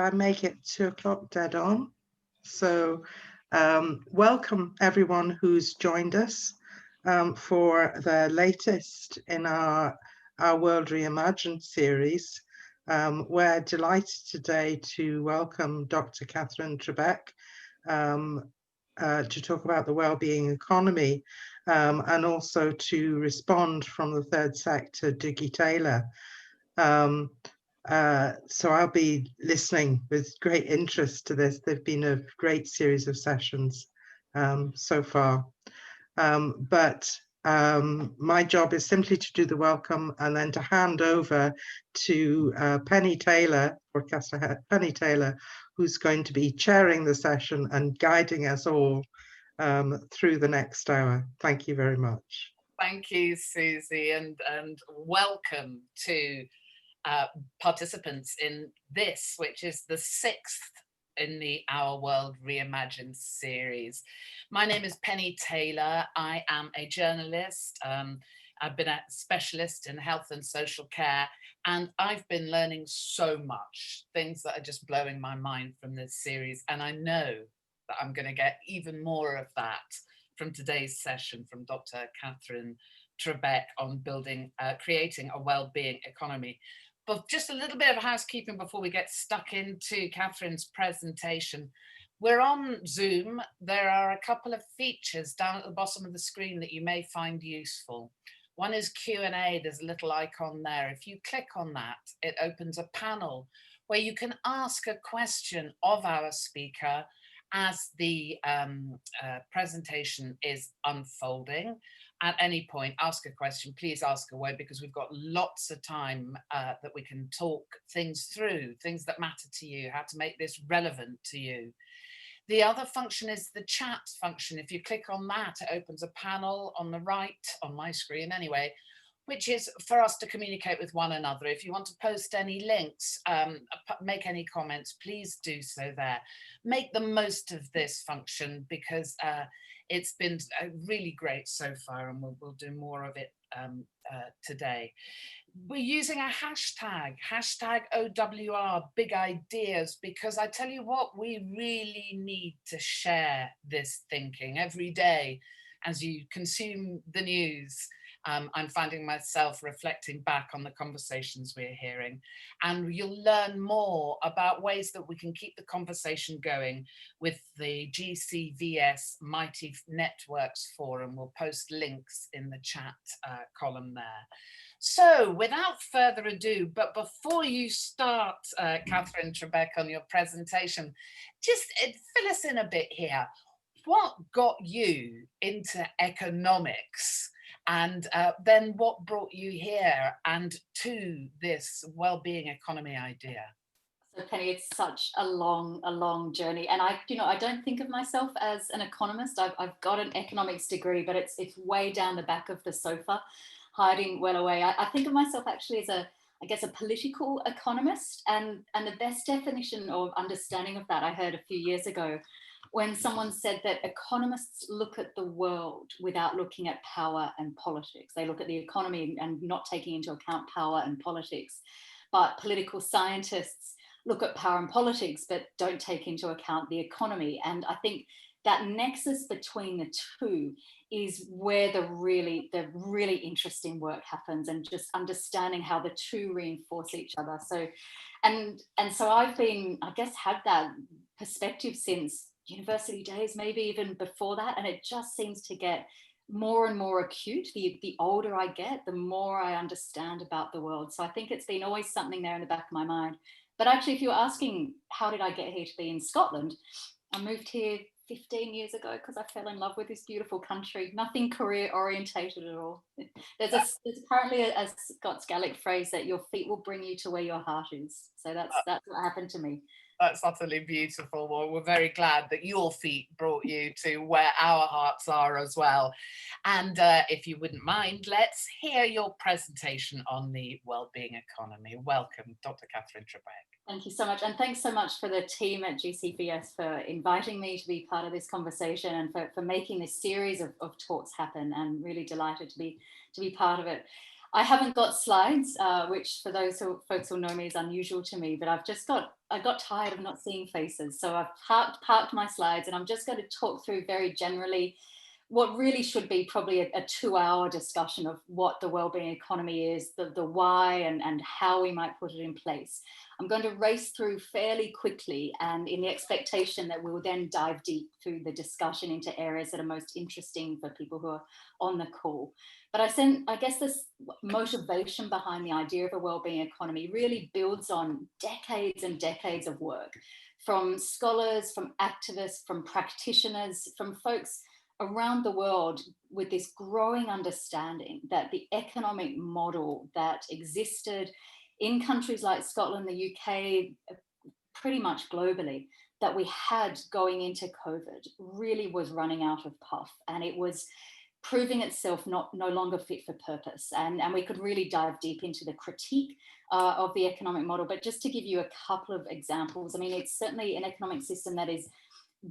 I make it 2 o'clock dead on. So welcome everyone who's joined us for the latest in our World Reimagined series. We're delighted today to welcome Dr. Katherine Trebeck to talk about the wellbeing economy and also to respond from the third sector, Pennie Taylor. So I'll be listening with great interest to this. They've been a great series of sessions so far. But my job is simply to do the welcome and then to hand over to Pennie Taylor, Professor Pennie Taylor, who's going to be chairing the session and guiding us all through the next hour. Thank you very much. Thank you, Susie, and welcome to participants in this, which is the 6th in the Our World Reimagined series. My name is Pennie Taylor. I am a journalist. I've been a specialist in health and social care, and I've been learning so much, things that are just blowing my mind from this series. And I know that I'm going to get even more of that from today's session from Dr. Katherine Trebeck on creating a well-being economy. But just a little bit of housekeeping before we get stuck into Katherine's presentation. We're on Zoom. There are a couple of features down at the bottom of the screen that you may find useful. One is Q&A. There's a little icon there. If you click on that, it opens a panel where you can ask a question of our speaker as the presentation is unfolding. At any point, ask a question, please ask away, because we've got lots of time that we can talk things through, things that matter to you, how to make this relevant to you. The other function is the chat function. If you click on that, it opens a panel on the right, on my screen anyway, which is for us to communicate with one another. If you want to post any links, make any comments, please do so there. Make the most of this function because it's been really great so far, and we'll do more of it today. We're using a hashtag OWR, big ideas, because I tell you what, we really need to share this thinking every day. As you consume the news, I'm finding myself reflecting back on the conversations we're hearing, and you'll learn more about ways that we can keep the conversation going with the GCVS Mighty Networks Forum. We'll post links in the chat column there. So without further ado, but before you start, Katherine Trebeck, on your presentation, just fill us in a bit here. What got you into economics, and then what brought you here and to this well-being economy idea? So Pennie, it's such a long journey, and I don't think of myself as an economist. I've got an economics degree, but it's way down the back of the sofa, hiding well away. I think of myself actually as a political economist, and the best definition or understanding of that I heard a few years ago, when someone said that economists look at the world without looking at power and politics. They look at the economy and not taking into account power and politics. But political scientists look at power and politics, but don't take into account the economy. And I think that nexus between the two is where the really interesting work happens, and just understanding how the two reinforce each other. So, and so I've been, I guess, had that perspective since university days, maybe even before that, and it just seems to get more and more acute. The older I get, the more I understand about the world. So I think it's been always something there in the back of my mind. But actually, if you're asking how did I get here to be in Scotland, I moved here 15 years ago because I fell in love with this beautiful country. Nothing career orientated at all. There's apparently a Scots Gaelic phrase that your feet will bring you to where your heart is. So that's what happened to me. That's utterly beautiful. Well, we're very glad that your feet brought you to where our hearts are as well. And if you wouldn't mind, let's hear your presentation on the wellbeing economy. Welcome, Dr. Katherine Trebeck. Thank you so much. And thanks so much for the team at GCVS for inviting me to be part of this conversation, and for making this series of talks happen. And really delighted to be part of it. I haven't got slides, which for those folks who know me is unusual to me, but I've just got I got tired of not seeing faces. So I've parked my slides, and I'm just going to talk through very generally what really should be probably a 2-hour discussion of what the wellbeing economy is, the why, and how we might put it in place. I'm going to race through fairly quickly, and in the expectation that we will then dive deep through the discussion into areas that are most interesting for people who are on the call. But I guess this motivation behind the idea of a wellbeing economy really builds on decades and decades of work from scholars, from activists, from practitioners, from folks around the world, with this growing understanding that the economic model that existed in countries like Scotland, the UK, pretty much globally, that we had going into COVID really was running out of puff, and it was proving itself no longer fit for purpose. And we could really dive deep into the critique of the economic model. But just to give you a couple of examples, I mean, it's certainly an economic system that is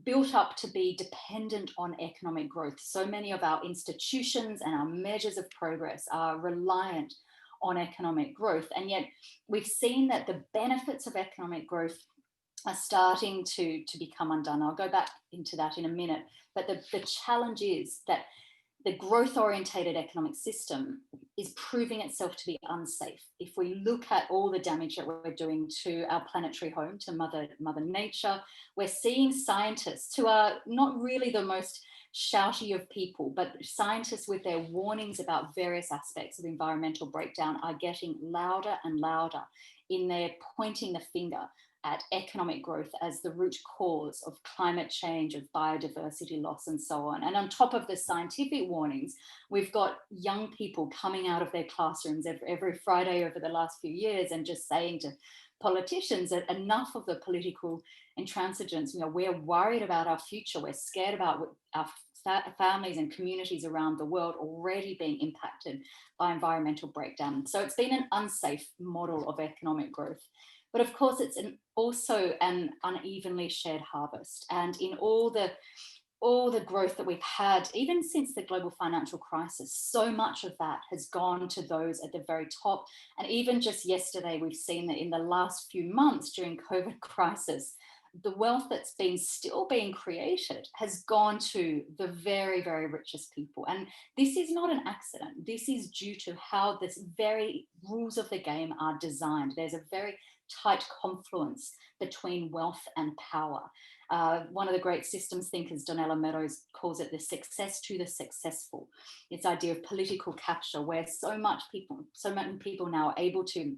built up to be dependent on economic growth. So many of our institutions and our measures of progress are reliant on economic growth. And yet we've seen that the benefits of economic growth are starting to become undone. I'll go back into that in a minute. But the challenge is that the growth-orientated economic system is proving itself to be unsafe. If we look at all the damage that we're doing to our planetary home, to Mother Nature, we're seeing scientists who are not really the most shouty of people, but scientists with their warnings about various aspects of environmental breakdown are getting louder and louder in their pointing the finger at economic growth as the root cause of climate change, of biodiversity loss, and so on. And on top of the scientific warnings, we've got young people coming out of their classrooms every Friday over the last few years and just saying to politicians that enough of the political intransigence. You know, we're worried about our future. We're scared about our families and communities around the world already being impacted by environmental breakdown. So it's been an unsafe model of economic growth. But of course, it's also an unevenly shared harvest. And in all the growth that we've had, even since the global financial crisis, so much of that has gone to those at the very top. And even just yesterday, we've seen that in the last few months during COVID crisis, the wealth that's still being created has gone to the very, very richest people. And this is not an accident. This is due to how this very rules of the game are designed. There's a very tight confluence between wealth and power. One of the great systems thinkers, Donella Meadows, calls it the success to the successful. It's the idea of political capture, where so many people now are able to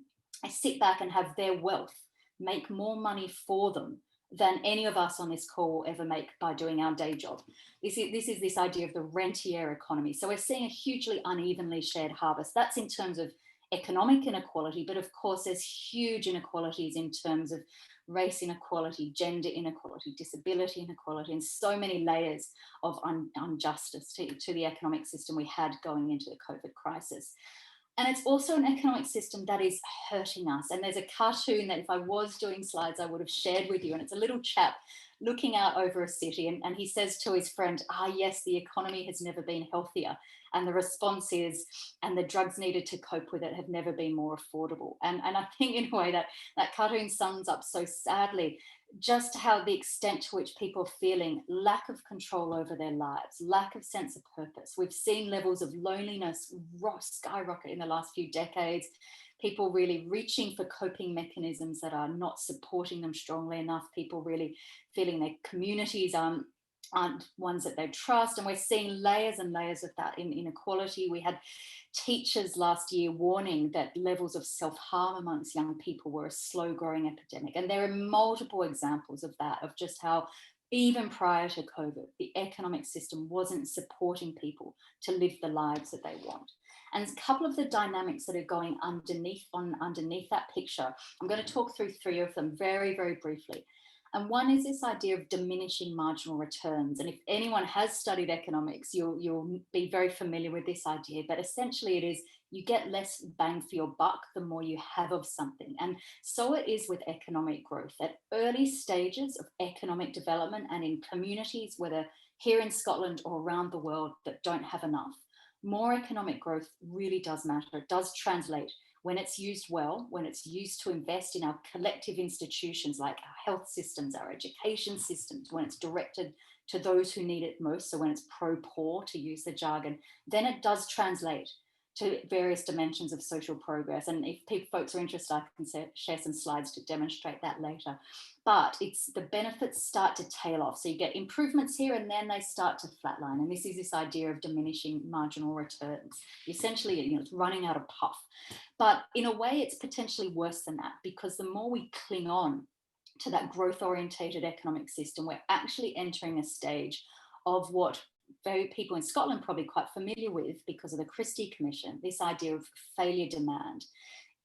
sit back and have their wealth make more money for them than any of us on this call will ever make by doing our day job. This is this idea of the rentier economy. So we're seeing a hugely unevenly shared harvest. That's in terms of economic inequality, but of course there's huge inequalities in terms of race inequality, gender inequality, disability inequality, and so many layers of injustice to the economic system we had going into the COVID crisis. And it's also an economic system that is hurting us. And there's a cartoon that if I was doing slides, I would have shared with you. And it's a little chap looking out over a city. And he says to his friend, yes, the economy has never been healthier. And the response is, and the drugs needed to cope with it have never been more affordable. And I think in a way that cartoon sums up so sadly just how the extent to which people are feeling lack of control over their lives, lack of sense of purpose. We've seen levels of loneliness skyrocket in the last few decades. People really reaching for coping mechanisms that are not supporting them strongly enough. People really feeling their communities aren't ones that they trust. And we're seeing layers and layers of that in inequality. We had teachers last year warning that levels of self-harm amongst young people were a slow growing epidemic. And there are multiple examples of that, of just how even prior to COVID, the economic system wasn't supporting people to live the lives that they want. And a couple of the dynamics that are going underneath that picture, I'm going to talk through 3 of them very, very briefly. And one is this idea of diminishing marginal returns. And if anyone has studied economics, you'll be very familiar with this idea. But essentially it is you get less bang for your buck the more you have of something. And so it is with economic growth. At early stages of economic development and in communities, whether here in Scotland or around the world, that don't have enough, more economic growth really does matter. It does translate when it's used well, when it's used to invest in our collective institutions like our health systems, our education systems, when it's directed to those who need it most, so when it's pro-poor, to use the jargon, then it does translate to various dimensions of social progress. And if folks are interested, I can share some slides to demonstrate that later. But the benefits start to tail off. So you get improvements here and then they start to flatline. And this is this idea of diminishing marginal returns. Essentially, it's running out of puff. But in a way, it's potentially worse than that, because the more we cling on to that growth-orientated economic system, we're actually entering a stage of what very people in Scotland probably quite familiar with because of the Christie Commission, this idea of failure demand.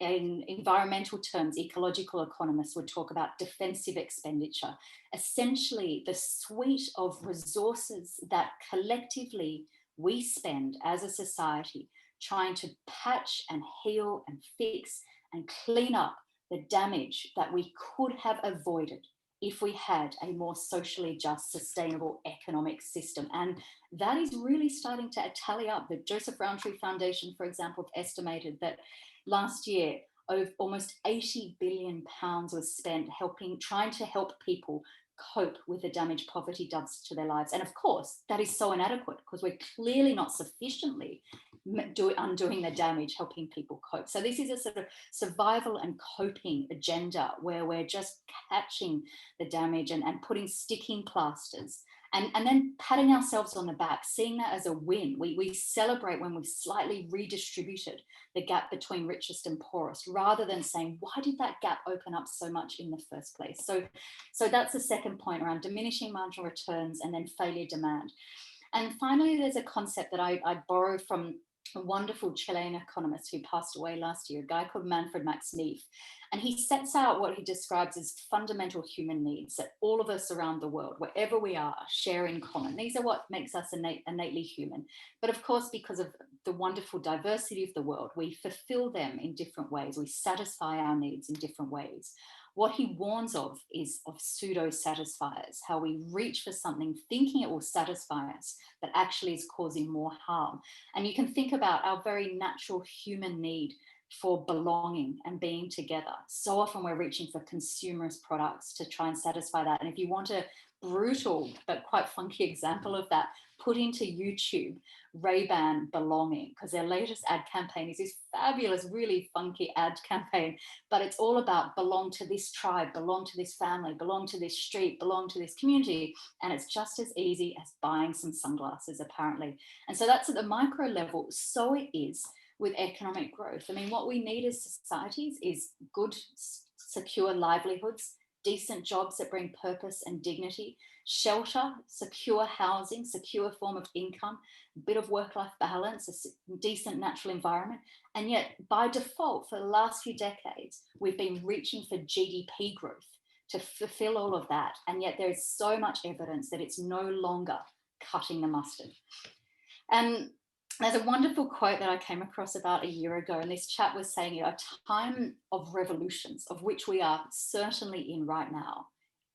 In environmental terms, ecological economists would talk about defensive expenditure, essentially the suite of resources that collectively we spend as a society trying to patch and heal and fix and clean up the damage that we could have avoided if we had a more socially just, sustainable economic system. And that is really starting to tally up. The Joseph Rowntree Foundation, for example, estimated that last year, almost £80 billion was spent trying to help people cope with the damage poverty does to their lives. And of course, that is so inadequate because we're clearly not sufficiently undoing the damage, helping people cope. So this is a sort of survival and coping agenda where we're just catching the damage and putting sticking plasters and then patting ourselves on the back, seeing that as a win. We celebrate when we've slightly redistributed the gap between richest and poorest, rather than saying, why did that gap open up so much in the first place? So that's the second point around diminishing marginal returns and then failure demand. And finally, there's a concept that I borrow from a wonderful Chilean economist who passed away last year, a guy called Manfred Max Neef. And he sets out what he describes as fundamental human needs that all of us around the world, wherever we are, share in common. These are what makes us innately human. But of course, because of the wonderful diversity of the world, we fulfill them in different ways. We satisfy our needs in different ways. What he warns of is of pseudo-satisfiers, how we reach for something thinking it will satisfy us, but actually is causing more harm. And you can think about our very natural human need for belonging and being together. So often we're reaching for consumerist products to try and satisfy that. And if you want a brutal but quite funky example of that, put into YouTube Ray-Ban belonging, because their latest ad campaign is this fabulous, really funky ad campaign, but it's all about belong to this tribe, belong to this family, belong to this street, belong to this community. And it's just as easy as buying some sunglasses, apparently. And so that's at the micro level. So it is with economic growth. I mean, what we need as societies is good, secure livelihoods, decent jobs that bring purpose and dignity, shelter, secure housing, secure form of income, a bit of work-life balance, a decent natural environment. And yet, by default, for the last few decades, we've been reaching for GDP growth to fulfill all of that. And yet there is so much evidence that it's no longer cutting the mustard. And there's a wonderful quote that I came across about a year ago, and this chap was saying, a time of revolutions, of which we are certainly in right now,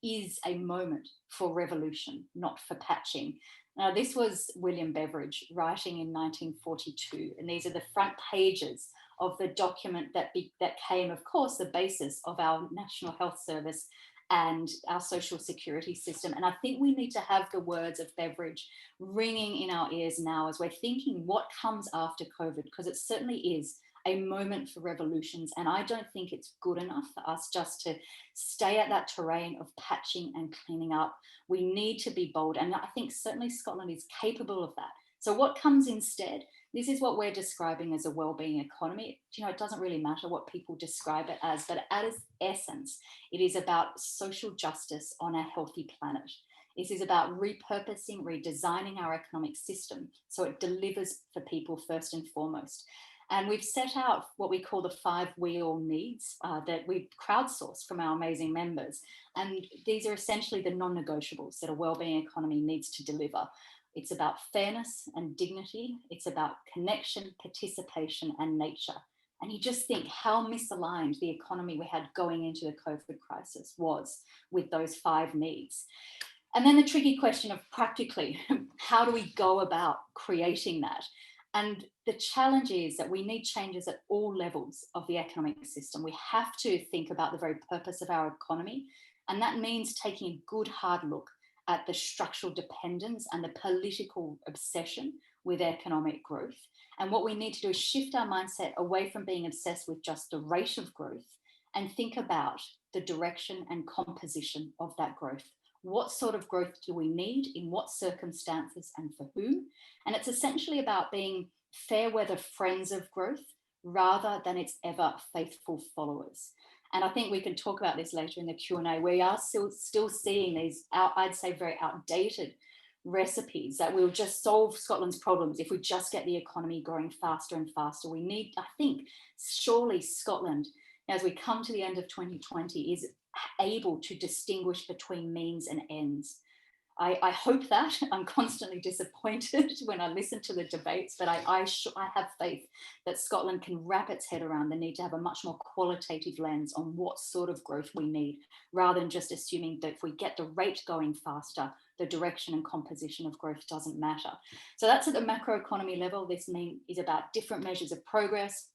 is a moment for revolution, not for patching. Now, this was William Beveridge writing in 1942, and these are the front pages of the document that came, of course, the basis of our National Health Service and our social security system. And I think we need to have the words of Beveridge ringing in our ears now as we're thinking what comes after COVID, because it certainly is a moment for revolutions. And I don't think it's good enough for us just to stay at that terrain of patching and cleaning up. We need to be bold. And I think certainly Scotland is capable of that. So what comes instead? This is what we're describing as a wellbeing economy. It doesn't really matter what people describe it as, but at its essence, it is about social justice on a healthy planet. This is about repurposing, redesigning our economic system so it delivers for people first and foremost. And we've set out what we call the 5 WEAll needs that we've crowdsourced from our amazing members. And these are essentially the non-negotiables that a wellbeing economy needs to deliver. It's about fairness and dignity. It's about connection, participation, and nature. And you just think how misaligned the economy we had going into the COVID crisis was with those 5 needs. And then the tricky question of practically, how do we go about creating that? And the challenge is that we need changes at all levels of the economic system. We have to think about the very purpose of our economy. And that means taking a good hard look at the structural dependence and the political obsession with economic growth. And what we need to do is shift our mindset away from being obsessed with just the rate of growth and think about the direction and composition of that growth. What sort of growth do we need, in what circumstances and for whom? And it's essentially about being fair weather friends of growth rather than its ever faithful followers. And I think we can talk about this later in the Q&A. We are still seeing these, I'd say, very outdated recipes that will just solve Scotland's problems if we just get the economy growing faster and faster. We need, I think, surely Scotland, as we come to the end of 2020, is able to distinguish between means and ends. I hope that. I'm constantly disappointed when I listen to the debates, but I have faith that Scotland can wrap its head around the need to have a much more qualitative lens on what sort of growth we need, rather than just assuming that if we get the rate going faster, the direction and composition of growth doesn't matter. So that's at the macroeconomy level. This is about different measures of progress.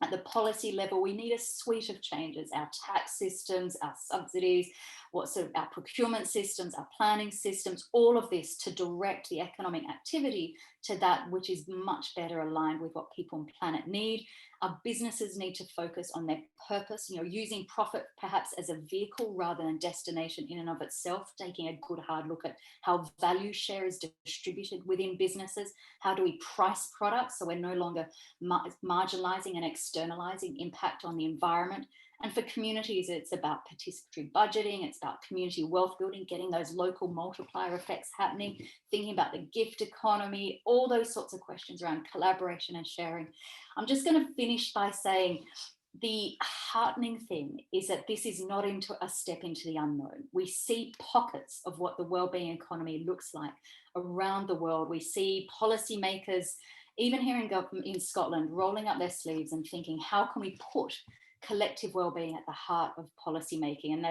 At the policy level, we need a suite of changes: our tax systems, our subsidies, our procurement systems, our planning systems, all of this to direct the economic activity to that which is much better aligned with what people and planet need. Our businesses need to focus on their purpose, using profit perhaps as a vehicle rather than destination in and of itself, taking a good hard look at how value share is distributed within businesses. How do we price products so we're no longer marginalizing and externalizing impact on the environment? And for communities, it's about participatory budgeting, it's about community wealth building, getting those local multiplier effects happening, thinking about the gift economy, all those sorts of questions around collaboration and sharing. I'm just going to finish by saying the heartening thing is that this is not a step into the unknown. We see pockets of what the wellbeing economy looks like around the world. We see policymakers, even here in Scotland, rolling up their sleeves and thinking, how can we put collective wellbeing at the heart of policy making? And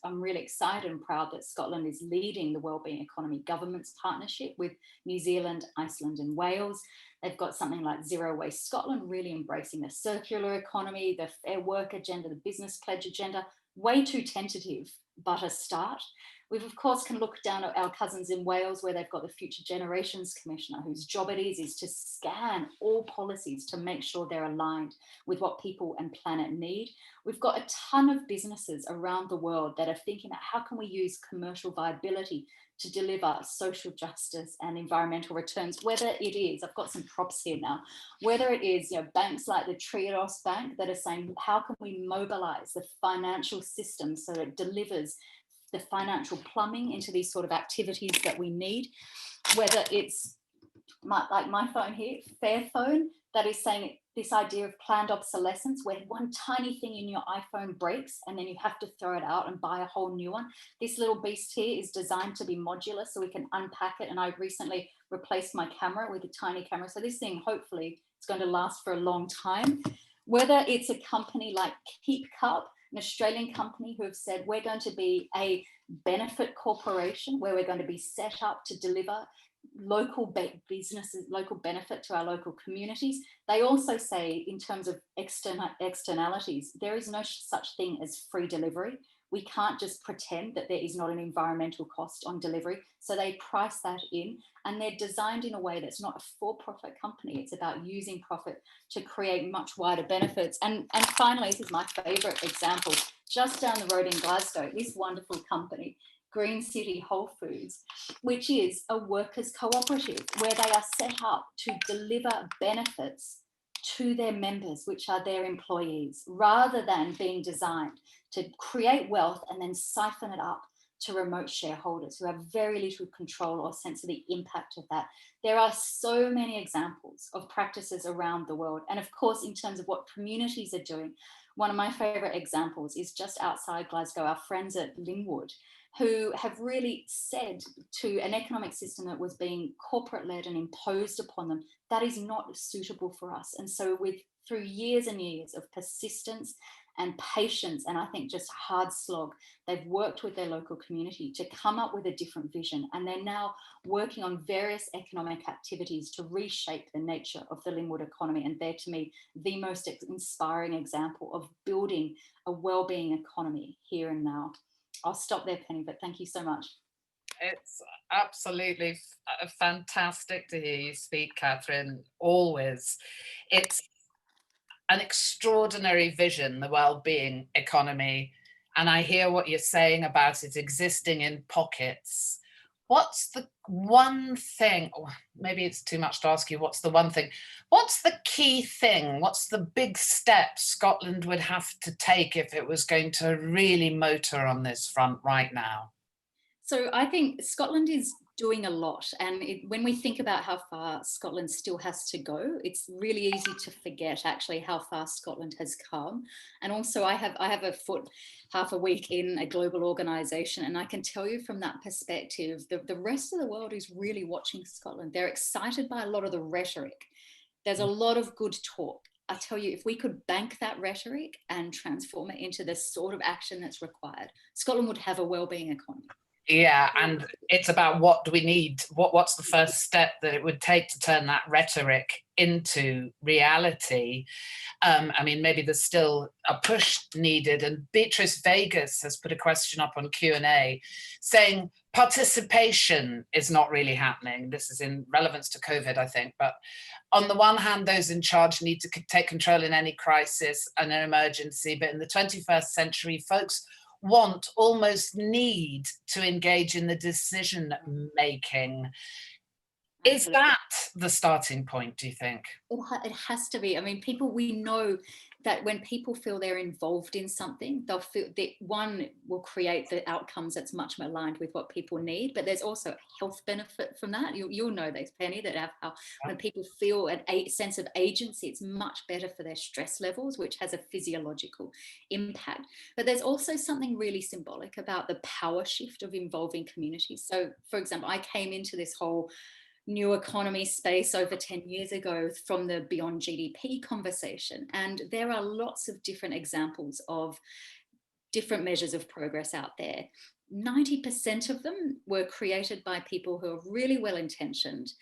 I'm really excited and proud that Scotland is leading the Wellbeing Economy Government's partnership with New Zealand, Iceland and Wales. They've got something like Zero Waste Scotland, really embracing the circular economy, the Fair Work agenda, the Business Pledge agenda. Way too tentative, but a start. We, of course, can look down at our cousins in Wales, where they've got the Future Generations Commissioner, whose job it is to scan all policies to make sure they're aligned with what people and planet need. We've got a ton of businesses around the world that are thinking about how can we use commercial viability to deliver social justice and environmental returns, whether it is, I've got some props here now, whether it is banks like the Triodos Bank that are saying, how can we mobilize the financial system so that it delivers the financial plumbing into these sort of activities that we need, whether it's like my phone here, Fairphone, that is saying this idea of planned obsolescence, where one tiny thing in your iPhone breaks and then you have to throw it out and buy a whole new one. This little beast here is designed to be modular so we can unpack it. And I recently replaced my camera with a tiny camera. So this thing, hopefully, it's going to last for a long time. Whether it's a company like Keep Cup, an Australian company who have said we're going to be a benefit corporation where we're going to be set up to deliver local businesses, local benefit to our local communities. They also say, in terms of externalities, there is no such thing as free delivery. We can't just pretend that there is not an environmental cost on delivery. So they price that in, and they're designed in a way that's not a for-profit company. It's about using profit to create much wider benefits. And finally, this is my favorite example, just down the road in Glasgow, this wonderful company, Green City Whole Foods, which is a workers' cooperative where they are set up to deliver benefits to their members, which are their employees, rather than being designed to create wealth and then siphon it up to remote shareholders who have very little control or sense of the impact of that. There are so many examples of practices around the world. And of course, in terms of what communities are doing, one of my favorite examples is just outside Glasgow, our friends at Linwood, who have really said to an economic system that was being corporate-led and imposed upon them, that is not suitable for us. And so through years and years of persistence and patience, and I think just hard slog. They've worked with their local community to come up with a different vision, and they're now working on various economic activities to reshape the nature of the Linwood economy. And they're, to me, the most inspiring example of building a well-being economy here and now. I'll stop there, Pennie, but thank you so much. It's absolutely fantastic to hear you speak, Katherine, always. It's an extraordinary vision, the well-being economy, and I hear what you're saying about it existing in pockets. What's the one thing, or maybe it's too much to ask you, what's the one thing? What's the key thing? What's the big step Scotland would have to take if it was going to really motor on this front right now? So I think Scotland is doing a lot. And when we think about how far Scotland still has to go, it's really easy to forget actually how far Scotland has come. And also I have a foot half a week in a global organization, and I can tell you from that perspective, the rest of the world is really watching Scotland. They're excited by a lot of the rhetoric. There's a lot of good talk. I tell you, if we could bank that rhetoric and transform it into the sort of action that's required, Scotland would have a well-being economy. Yeah, and it's about what do we need? What's the first step that it would take to turn that rhetoric into reality? I mean, maybe there's still a push needed. And Beatrice Vegas has put a question up on Q&A saying participation is not really happening. This is in relevance to COVID, I think. But on the one hand, those in charge need to take control in any crisis and an emergency. But in the 21st century, folks want, almost need to engage in the decision making. Is that the starting point, do you think? It has to be. I mean, we know that when people feel they're involved in something, they'll feel that, one, will create the outcomes that's much more aligned with what people need, but there's also a health benefit from that. You'll know this, Pennie, that when people feel a sense of agency, it's much better for their stress levels, which has a physiological impact. But there's also something really symbolic about the power shift of involving communities. So, for example, I came into this whole new economy space over 10 years ago from the beyond GDP conversation. And there are lots of different examples of different measures of progress out there. 90% of them were created by people who are really well-intentioned,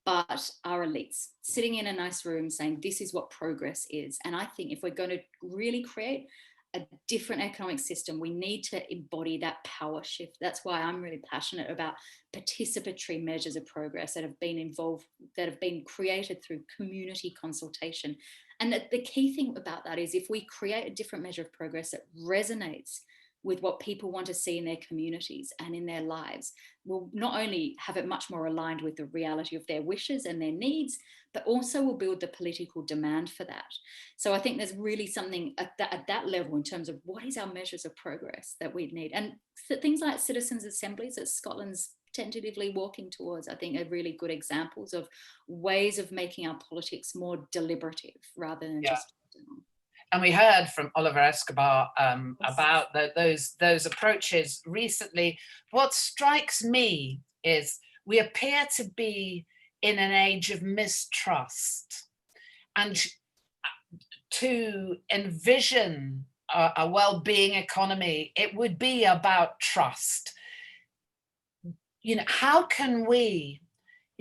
but are elites, sitting in a nice room saying, this is what progress is. And I think if we're going to really create a different economic system, we need to embody that power shift. That's why I'm really passionate about participatory measures of progress that have been created through community consultation. And the key thing about that is, if we create a different measure of progress that resonates with what people want to see in their communities and in their lives, will not only have it much more aligned with the reality of their wishes and their needs, but also will build the political demand for that. So I think there's really something at that level in terms of what is our measures of progress that we need. And things like citizens' assemblies that Scotland's tentatively walking towards, I think, are really good examples of ways of making our politics more deliberative rather than just... And we heard from Oliver Escobar about those approaches recently. What strikes me is we appear to be in an age of mistrust. And to envision a well-being economy, it would be about trust. You know, how can we...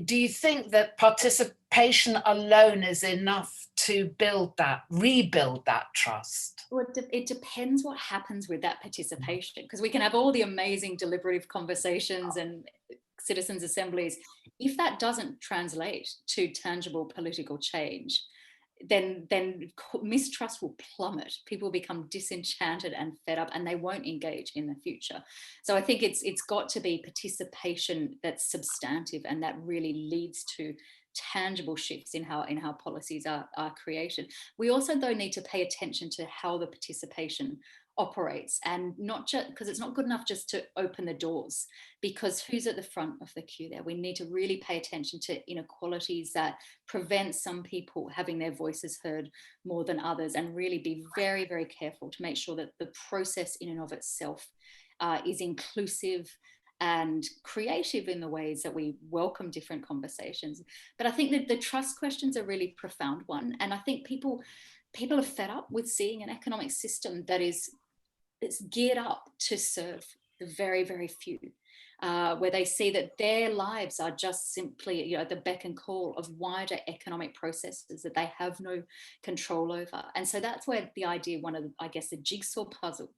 Do you think that participation alone is enough to rebuild that trust? Well, it depends what happens with that participation, because we can have all the amazing deliberative conversations and citizens' assemblies. If that doesn't translate to tangible political change, then mistrust will plummet. People become disenchanted and fed up, and they won't engage in the future. So I think it's got to be participation that's substantive and that really leads to tangible shifts in how policies are created. We also, though, need to pay attention to how the participation operates, and not just because it's not good enough just to open the doors, because who's at the front of the queue there? We need to really pay attention to inequalities that prevent some people having their voices heard more than others, and really be very, very careful to make sure that the process in and of itself is inclusive and creative in the ways that we welcome different conversations. But I think that the trust question's a really profound one. And I think people people are fed up with seeing an economic system that is geared up to serve the very, very few. Where they see that their lives are just simply, the beck and call of wider economic processes that they have no control over. And so that's where the idea, one of the, I guess, the jigsaw puzzle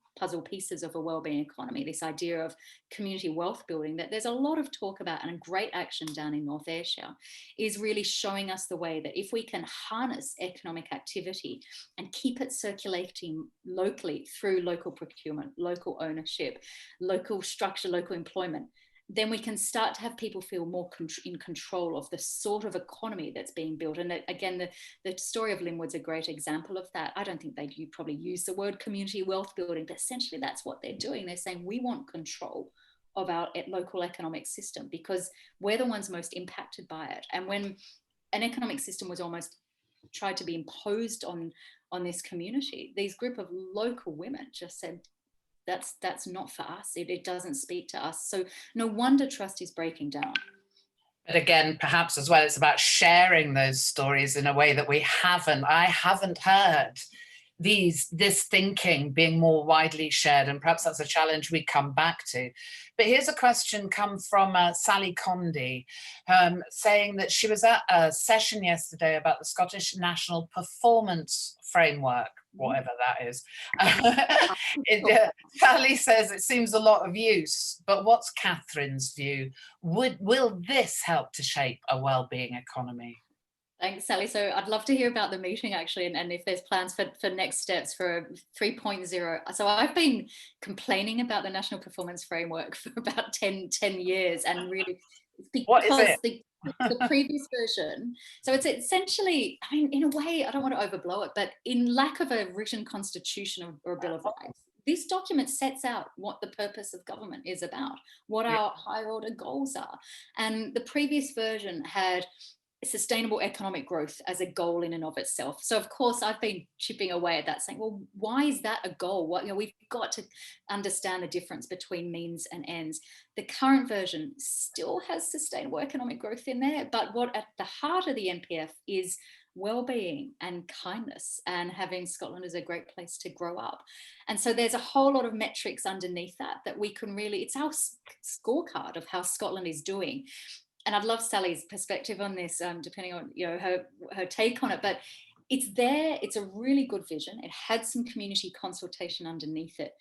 pieces of a wellbeing economy, this idea of community wealth building that there's a lot of talk about and great action down in North Ayrshire, is really showing us the way that if we can harness economic activity and keep it circulating locally through local procurement, local ownership, local structure, local employment, then we can start to have people feel more in control of the sort of economy that's being built. And again, the story of Linwood's a great example of that. I don't think you probably use the word community wealth building, but essentially that's what they're doing. They're saying we want control of our local economic system because we're the ones most impacted by it. And when an economic system was almost tried to be imposed on this community, these group of local women just said, that's not for us. It doesn't speak to us. So no wonder trust is breaking down. But again, perhaps as well, it's about sharing those stories in a way that I haven't heard this thinking being more widely shared, and perhaps that's a challenge we come back to. But here's a question come from Sally Condy, saying that she was at a session yesterday about the Scottish National Performance Framework, whatever that is. Sally says it seems a lot of use, but what's Katherine's view? Will this help to shape a wellbeing economy? Thanks, Sally. So I'd love to hear about the meeting actually, and if there's plans for next steps for 3.0. So I've been complaining about the National Performance Framework for about 10 years, and really because what is it? The previous version, so it's essentially, I mean, in a way, I don't want to overblow it, but in lack of a written constitution or a Bill of Rights, this document sets out what the purpose of government is about, what our higher order goals are. And the previous version had sustainable economic growth as a goal in and of itself. So of course I've been chipping away at that, saying, well, why is that a goal? We've got to understand the difference between means and ends. The current version still has sustainable economic growth in there, but what at the heart of the NPF is well-being and kindness, and having Scotland as a great place to grow up. And so there's a whole lot of metrics underneath that we can really, it's our scorecard of how Scotland is doing. And I'd love Sally's perspective on this, depending on her take on it. But it's there. It's a really good vision. It had some community consultation underneath it.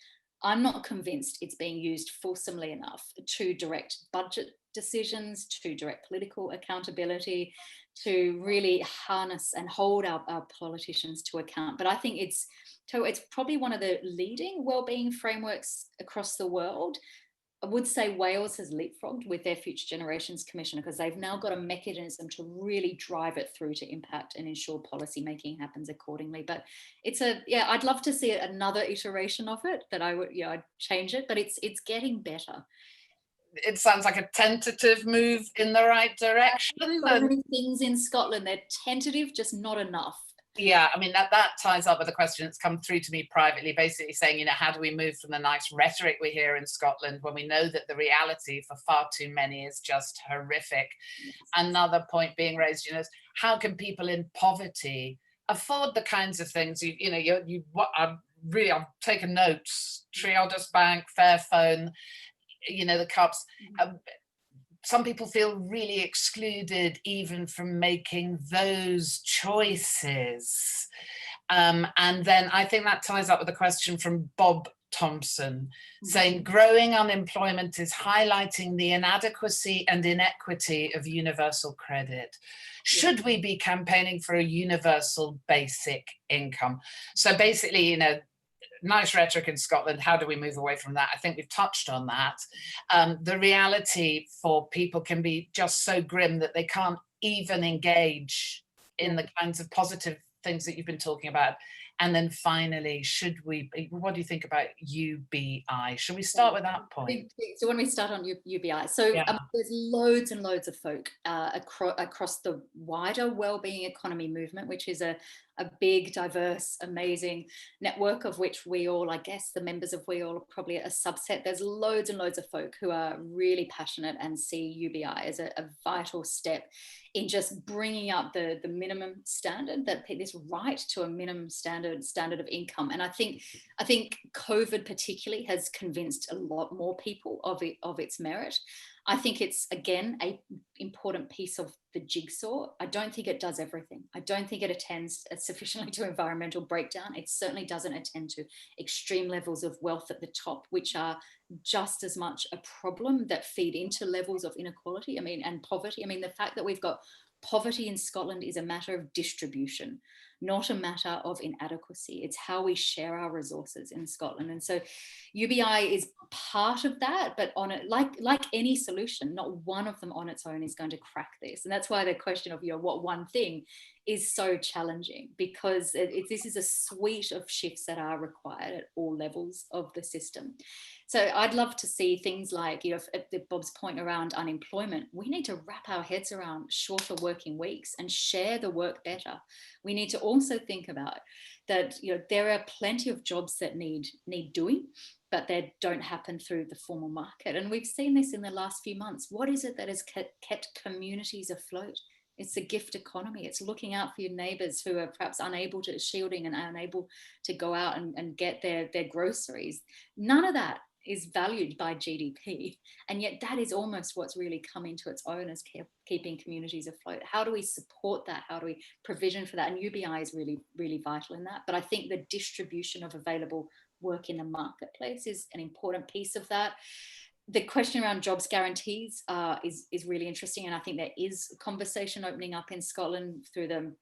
I'm not convinced it's being used fulsomely enough to direct budget decisions, to direct political accountability, to really harness and hold our politicians to account. But I think it's probably one of the leading wellbeing frameworks across the world. I would say Wales has leapfrogged with their Future Generations Commission, because they've now got a mechanism to really drive it through to impact and ensure policy making happens accordingly. But I'd love to see another iteration of it, that I'd change it, but it's getting better. It sounds like a tentative move in the right direction. So many things in Scotland, they're tentative, just not enough. Yeah, I mean, that ties up with a question that's come through to me privately, basically saying, how do we move from the nice rhetoric we hear in Scotland when we know that the reality for far too many is just horrific? Yes. Another point being raised, is how can people in poverty afford the kinds of things I've taken notes: Triodos Bank, Fairphone, the cups. Some people feel really excluded even from making those choices. And then I think that ties up with a question from Bob Thompson, saying growing unemployment is highlighting the inadequacy and inequity of universal credit. Should we be campaigning for a universal basic income? So basically, nice rhetoric in Scotland. How do we move away from that? I think we've touched on that. The reality for people can be just so grim that they can't even engage in the kinds of positive things that you've been talking about. And then finally, what do you think about UBI? Should we start with that point? So when we start on UBI, there's loads and loads of folk across the wider wellbeing economy movement, which is a a big, diverse, amazing network of which WEAll, I guess the members of WEAll are probably a subset. There's loads and loads of folk who are really passionate and see UBI as a vital step in just bringing up the minimum standard, that this right to a minimum standard of income. And I think COVID particularly has convinced a lot more people of its merit. I think it's, again, an important piece of the jigsaw. I don't think it does everything. I don't think it attends sufficiently to environmental breakdown. It certainly doesn't attend to extreme levels of wealth at the top, which are just as much a problem, that feed into levels of inequality, and poverty. The fact that we've got poverty in Scotland is a matter of distribution, not a matter of inadequacy. It's how we share our resources in Scotland. And so UBI is part of that, but on it, like any solution, not one of them on its own is going to crack this. And that's why the question of what one thing is so challenging, because this is a suite of shifts that are required at all levels of the system. So I'd love to see things like, at Bob's point around unemployment, we need to wrap our heads around shorter working weeks and share the work better. We need to also think about that, there are plenty of jobs that need doing, but they don't happen through the formal market. And we've seen this in the last few months. What is it that has kept communities afloat? It's the gift economy. It's looking out for your neighbours who are perhaps shielding and unable to go out and get their groceries. None of that is valued by GDP. And yet that is almost what's really come into its own as keeping communities afloat. How do we support that? How do we provision for that? And UBI is really, really vital in that. But I think the distribution of available work in the marketplace is an important piece of that. The question around jobs guarantees is really interesting. And I think there is a conversation opening up in Scotland through the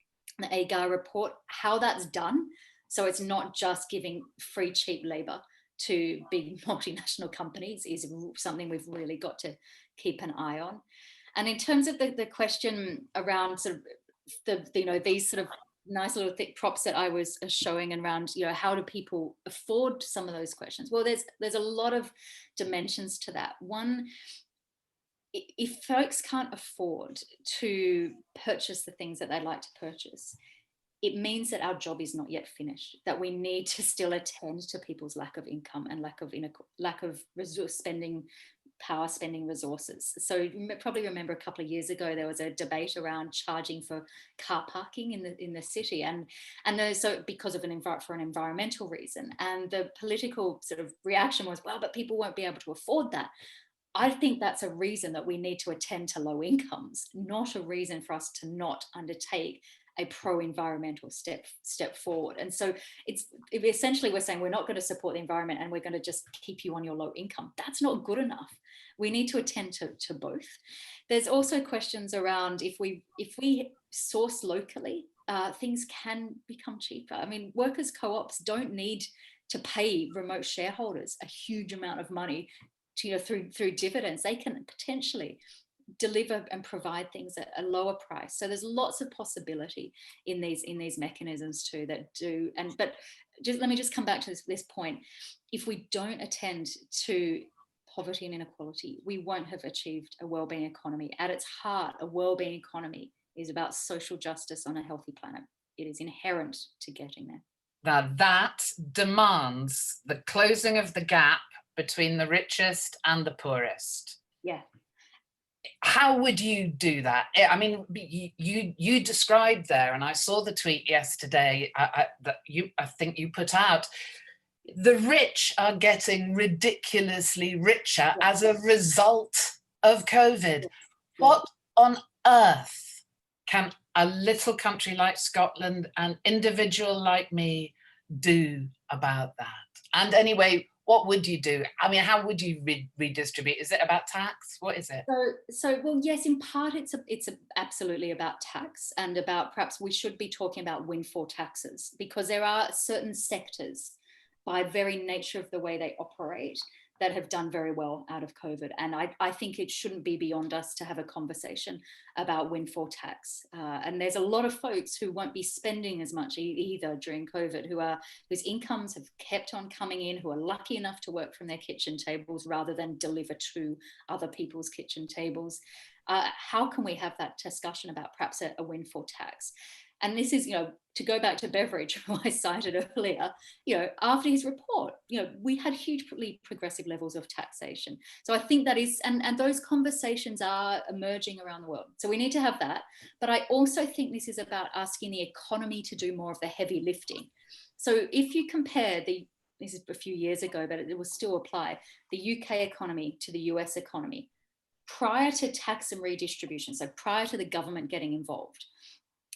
AGAR report, how that's done. So it's not just giving free, cheap labour to big multinational companies is something we've really got to keep an eye on. And in terms of the question around sort of these sort of nice little thick props that I was showing around, how do people afford some of those questions? Well, there's a lot of dimensions to that. One, if folks can't afford to purchase the things that they'd like to purchase, it means that our job is not yet finished, that we need to still attend to people's lack of income and lack of resource spending, power spending resources. So you probably remember a couple of years ago there was a debate around charging for car parking in the city, and so because of for an environmental reason, and the political sort of reaction was, well, but people won't be able to afford that. I think that's a reason that we need to attend to low incomes, not a reason for us to not undertake a pro-environmental step forward. And so essentially we're saying we're not going to support the environment and we're going to just keep you on your low income. That's not good enough. We need to attend to both. There's also questions around if we source locally, things can become cheaper. Workers' co-ops don't need to pay remote shareholders a huge amount of money through dividends. They can potentially deliver and provide things at a lower price. So there's lots of possibility in these mechanisms too that do. But let me just come back to this point. If we don't attend to poverty and inequality, we won't have achieved a wellbeing economy. At its heart, a wellbeing economy is about social justice on a healthy planet. It is inherent to getting there. Now that demands the closing of the gap between the richest and the poorest. Yeah. How would you do that? You described there, and I saw the tweet yesterday that I think you put out. The rich are getting ridiculously richer as a result of COVID. What on earth can a little country like Scotland, an individual like me, do about that? And anyway, what would you do? How would you redistribute? Is it about tax? What is it? So well, yes, in part it's absolutely about tax, and about perhaps we should be talking about windfall taxes, because there are certain sectors by very nature of the way they operate that have done very well out of COVID. And I think it shouldn't be beyond us to have a conversation about windfall tax. And there's a lot of folks who won't be spending as much either during COVID, whose incomes have kept on coming in, who are lucky enough to work from their kitchen tables rather than deliver to other people's kitchen tables. How can we have that discussion about perhaps a windfall tax? And this is, to go back to Beveridge, who I cited earlier, after his report, we had hugely progressive levels of taxation. So I think that is, and those conversations are emerging around the world. So we need to have that. But I also think this is about asking the economy to do more of the heavy lifting. So if you compare this is a few years ago, but it will still apply, the UK economy to the US economy, prior to tax and redistribution, so prior to the government getting involved,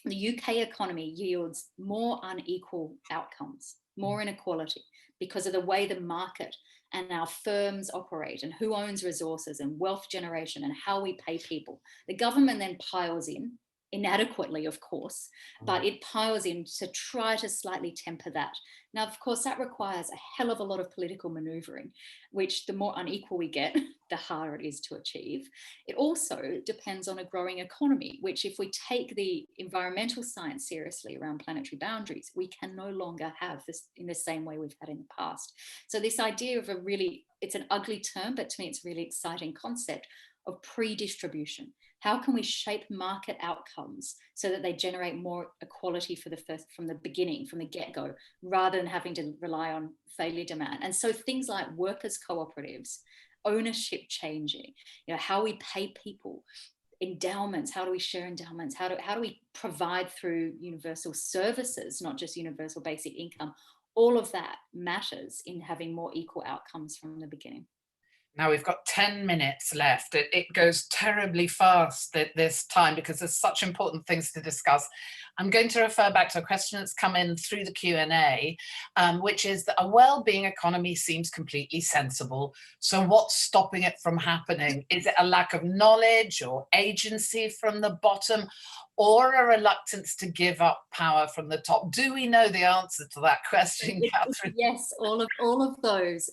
the UK economy yields more unequal outcomes, more inequality, because of the way the market and our firms operate and who owns resources and wealth generation and how we pay people. The government then piles in, inadequately, of course, but it piles in to try to slightly temper that. Now, of course, that requires a hell of a lot of political maneuvering, which the more unequal we get, the harder it is to achieve. It also depends on a growing economy, which if we take the environmental science seriously around planetary boundaries, we can no longer have this in the same way we've had in the past. So this idea of it's an ugly term, but to me, it's a really exciting concept of pre-distribution. How can we shape market outcomes so that they generate more equality from the beginning, from the get-go, rather than having to rely on failure demand? And so things like workers' cooperatives, ownership changing, how we pay people, endowments, how do we share endowments, how do we provide through universal services, not just universal basic income, all of that matters in having more equal outcomes from the beginning. Now we've got 10 minutes left. It goes terribly fast at this time because there's such important things to discuss. I'm going to refer back to a question that's come in through the Q&A, which is that a well-being economy seems completely sensible. So what's stopping it from happening? Is it a lack of knowledge or agency from the bottom, or a reluctance to give up power from the top? Do we know the answer to that question, Katherine? Yes, all of those.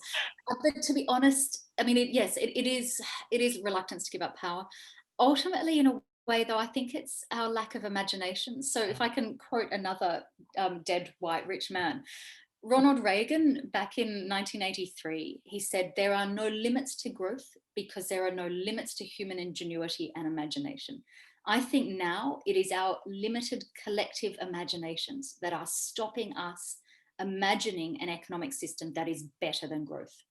But to be honest, I mean, it is reluctance to give up power. Ultimately, in a way, though, I think it's our lack of imagination. So if I can quote another dead white rich man, Ronald Reagan, back in 1983, he said, "There are no limits to growth because there are no limits to human ingenuity and imagination." I think now it is our limited collective imaginations that are stopping us imagining an economic system that is better than growth.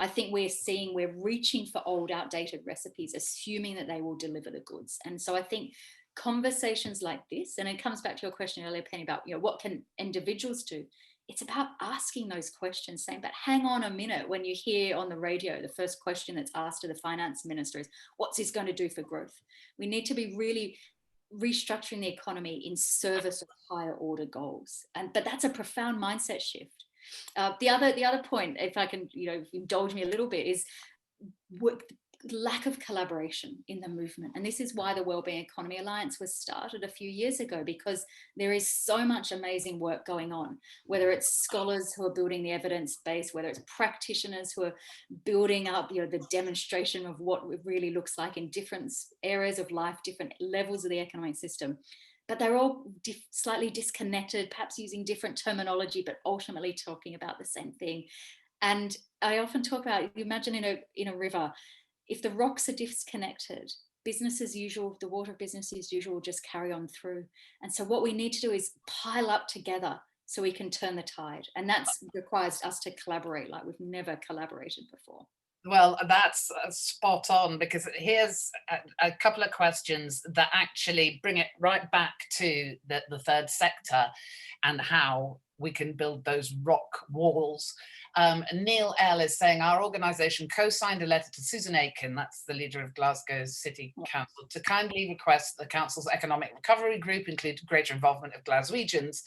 I think we're reaching for old, outdated recipes, assuming that they will deliver the goods. And so I think conversations like this, and it comes back to your question earlier, Pennie, about what can individuals do? It's about asking those questions, saying, but hang on a minute, when you hear on the radio, the first question that's asked to the finance minister is, what's this going to do for growth? We need to be really restructuring the economy in service of higher order goals. But that's a profound mindset shift. The other point, if I can, indulge me a little bit, is lack of collaboration in the movement. And this is why the Wellbeing Economy Alliance was started a few years ago, because there is so much amazing work going on, whether it's scholars who are building the evidence base, whether it's practitioners who are building up the demonstration of what it really looks like in different areas of life, different levels of the economic system. But they're all slightly disconnected, perhaps using different terminology, but ultimately talking about the same thing. And I often talk about, imagine in a river, if the rocks are disconnected, business as usual, the water of business as usual will just carry on through. And so what we need to do is pile up together so we can turn the tide. And that requires us to collaborate like we've never collaborated before. Well, that's spot on, because here's a couple of questions that actually bring it right back to the third sector and how we can build those rock walls. Neil L is saying, our organisation co-signed a letter to Susan Aiken, that's the leader of Glasgow City Council, to kindly request the council's economic recovery group include greater involvement of Glaswegians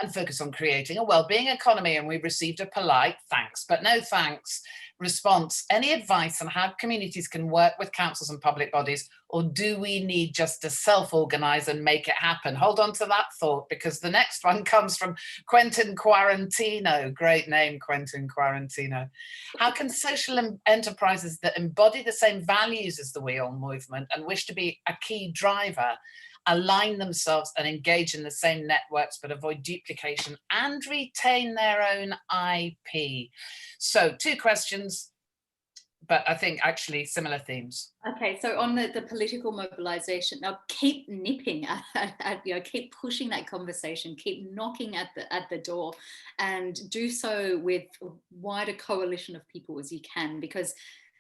and focus on creating a wellbeing economy. And we received a polite thanks, but no thanks response. Any advice on how communities can work with councils and public bodies, or do we need just to self-organise and make it happen? Hold on to that thought, because the next one comes from Quentin Quarantino. Great name, Quentin Quarantino. How can social enterprises that embody the same values as the WEAll movement and wish to be a key driver align themselves and engage in the same networks, but avoid duplication and retain their own IP? So 2 questions. but I think actually similar themes. Okay, so on the political mobilization, now keep nipping keep pushing that conversation, keep knocking at the door, and do so with a wider coalition of people as you can, because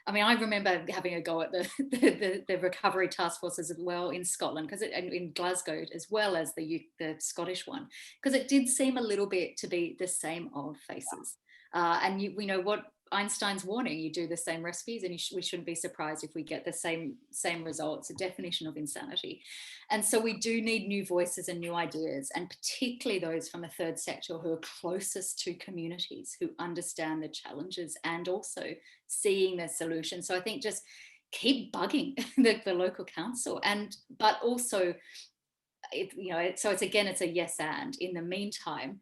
I mean, I remember having a go at the recovery task forces as well in Scotland, because in Glasgow as well as the Scottish one, because it did seem a little bit to be the same old faces. And we know what Einstein's warning: you do the same recipes, and we shouldn't be surprised if we get the same results. A definition of insanity. And so we do need new voices and new ideas, and particularly those from the third sector who are closest to communities, who understand the challenges and also seeing the solution. So I think just keep bugging the local council, but also, so it's a yes and. In the meantime,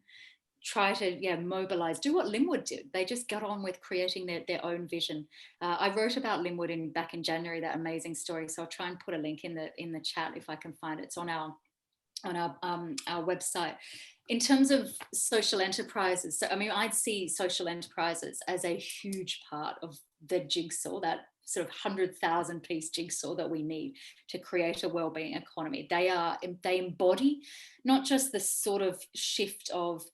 try to mobilize, do what Linwood did. They just got on with creating their own vision. I wrote about Linwood back in January, that amazing story. So I'll try and put a link in the chat if I can find it. It's on our website. In terms of social enterprises, so I mean, I'd see social enterprises as a huge part of the jigsaw, that sort of 100,000 piece jigsaw that we need to create a wellbeing economy. They embody not just the sort of shift of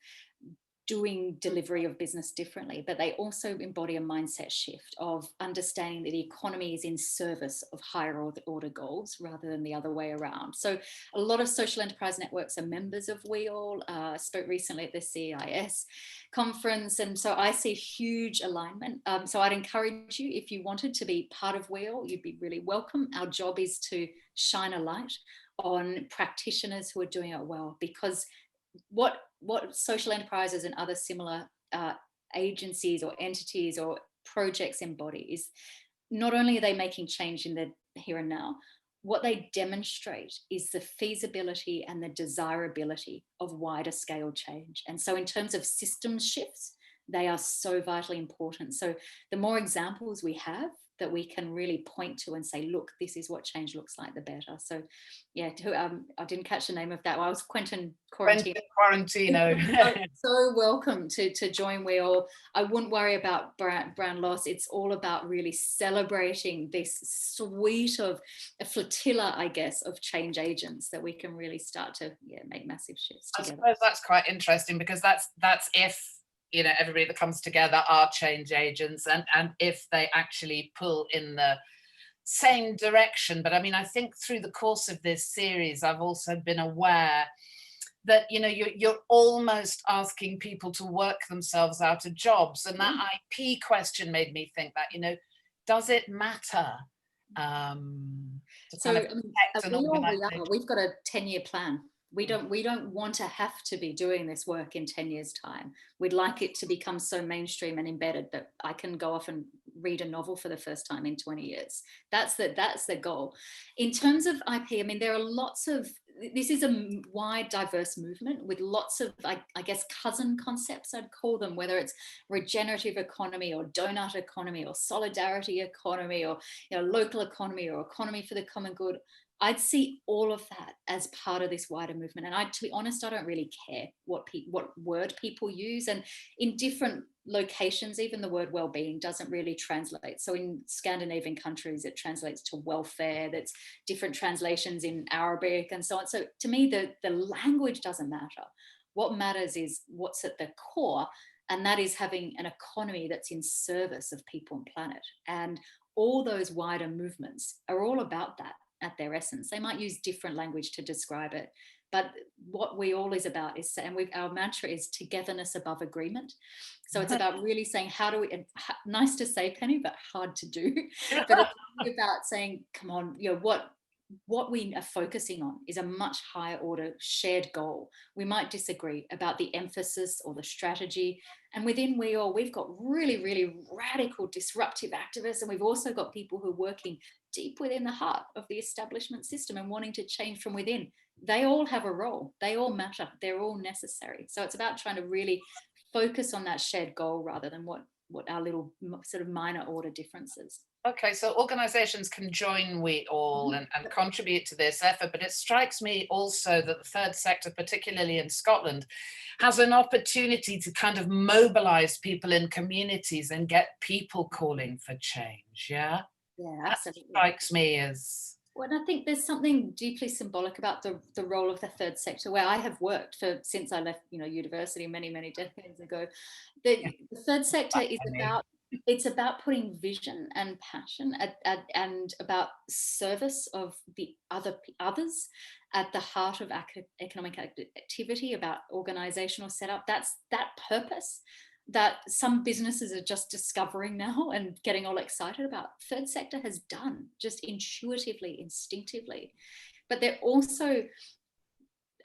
doing delivery of business differently, but they also embody a mindset shift of understanding that the economy is in service of higher order goals rather than the other way around. So a lot of social enterprise networks are members of WEAll. Spoke recently at the CEIS conference, and so I see huge alignment. So I'd encourage you, if you wanted to be part of WEAll, you'd be really welcome. Our job is to shine a light on practitioners who are doing it well, because what social enterprises and other similar agencies or entities or projects embody is not only are they making change in the here and now, what they demonstrate is the feasibility and the desirability of wider scale change. And so in terms of systems shifts, they are so vitally important. So the more examples we have that we can really point to and say, look, this is what change looks like, the better. So yeah, I didn't catch the name of that. Well, I was Quentin Quarantino. So welcome to join WEAll. I wouldn't worry about brand loss. It's all about really celebrating this suite of a flotilla, I guess, of change agents that we can really start to make massive shifts together. I suppose that's quite interesting, because that's if everybody that comes together are change agents, and if they actually pull in the same direction. But I mean, I think through the course of this series, I've also been aware that you're almost asking people to work themselves out of jobs, and that IP question made me think that does it matter to so kind of protect an organization? We've got a 10-year plan. We don't want to have to be doing this work in 10 years' time. We'd like it to become so mainstream and embedded that I can go off and read a novel for the first time in 20 years. That's the goal. In terms of IP, I mean, there are this is a wide, diverse movement with lots of, I guess, cousin concepts, I'd call them, whether it's regenerative economy or donut economy or solidarity economy or local economy or economy for the common good. I'd see all of that as part of this wider movement. And to be honest, I don't really care what word people use. And in different locations, even the word well-being doesn't really translate. So in Scandinavian countries, it translates to welfare. That's different translations in Arabic and so on. So to me, the language doesn't matter. What matters is what's at the core, and that is having an economy that's in service of people and planet. And all those wider movements are all about that. At their essence, they might use different language to describe it, but what WEAll is about is, and our mantra is togetherness above agreement. So it's about really saying, how do we, nice to say, Pennie, but hard to do, but it's about saying, come on, what we are focusing on is a much higher order shared goal. We might disagree about the emphasis or the strategy. And within WEAll, we've got really, really radical disruptive activists. And we've also got people who are working deep within the heart of the establishment system and wanting to change from within. They all have a role. They all matter. They're all necessary. So it's about trying to really focus on that shared goal rather than what our little sort of minor order differences. Okay, so organizations can join WEAll and contribute to this effort, but it strikes me also that the third sector, particularly in Scotland, has an opportunity to kind of mobilize people in communities and get people calling for change. Yeah, Yeah, that absolutely. strikes me as. Well, I think there's something deeply symbolic about the role of the third sector, where I have worked for since I left, university many decades ago. The third sector is about, it's about putting vision and passion and about service of the others at the heart of economic activity, about organizational setup. That's that purpose that some businesses are just discovering now and getting all excited about. Third sector has done just intuitively, instinctively, but they're also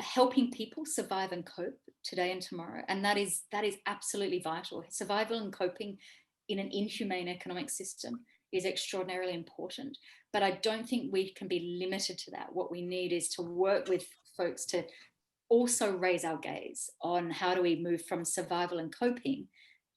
helping people survive and cope today and tomorrow, and that is absolutely vital. Survival and coping in an inhumane economic system is extraordinarily important, but I don't think we can be limited to that. What we need is to work with folks to also raise our gaze on how do we move from survival and coping